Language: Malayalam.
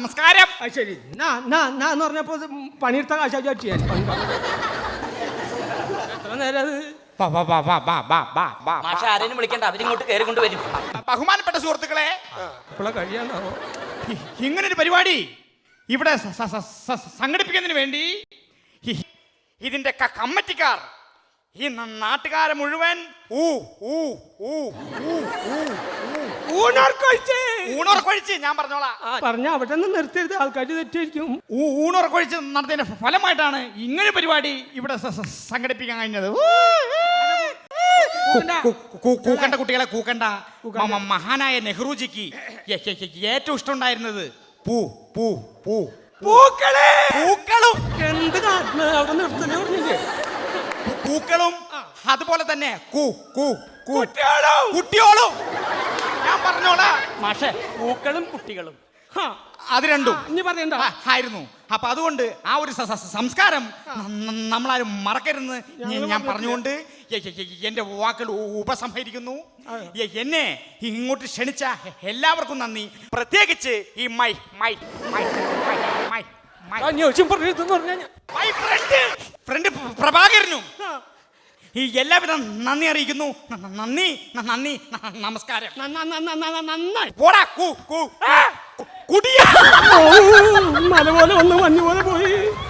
നമസ്കാരം. ശരി എന്ന് പറഞ്ഞപ്പോ പണിയെടുത്ത കാശാ ചെയ്യാൻ എത്ര നേരം മാഷ ആരെയും വിളിക്കണ്ട, അവരിങ്ങോട്ട് കയറി കൊണ്ടുവരും. ബഹുമാനപ്പെട്ട സുഹൃത്തുക്കളെ, ഇപ്പോഴാ കഴിയാണ്ടാവോ ഇങ്ങനൊരു പരിപാടി ഇവിടെ സംഘടിപ്പിക്കുന്നതിന് വേണ്ടി ഇതിന്റെ കമ്മിറ്റിക്കാർ ഈ നാട്ടുകാരെ മുഴുവൻ ഊണുറക്കൊഴിച്ച് ഞാൻ പറഞ്ഞോളാം. പറഞ്ഞ അവിടെ നിന്ന് നിർത്തരുത്, ആൾക്കാർ തെറ്റായിരിക്കും. ഊണുറക്കൊഴിച്ച് നടത്തിയതിന്റെ ഫലമായിട്ടാണ് ഇങ്ങനെ പരിപാടി ഇവിടെ സംഘടിപ്പിക്കാൻ കഴിഞ്ഞത്. കൂക്കണ്ട കുട്ടികളെ കൂക്കണ്ട. മഹാനായ നെഹ്റുജിക്ക് ഏറ്റവും ഇഷ്ടമുണ്ടായിരുന്നത് പൂക്കളും പൂക്കളും അതുപോലെ തന്നെ കുട്ടിയോളും. ഞാൻ പറഞ്ഞോളാം മാഷെ, പൂക്കളും കുട്ടികളും അത് രണ്ടും ഇനി പറയണ്ട ആയിരുന്നു. അപ്പൊ അതുകൊണ്ട് ആ ഒരു സംസ്കാരം നമ്മളാരും മറക്കരുതെന്ന് ഞാൻ പറഞ്ഞുകൊണ്ട് എന്റെ വാക്കുകൾ ഉപസംഹരിക്കുന്നു. എന്നെ ഇങ്ങോട്ട് ക്ഷണിച്ച എല്ലാവർക്കും നന്ദി. പ്രത്യേകിച്ച് ഈ മൈ ഫ്രണ്ട് പ്രഭാകരനും ഈ എല്ലാവിധ നന്ദി അറിയിക്കുന്നു. നന്ദി നന്ദി നമസ്കാരം. നന്നായി പോടാ കുടിയാ മല പോലെ വന്ന് മഞ്ഞ് പോലെ പോയി.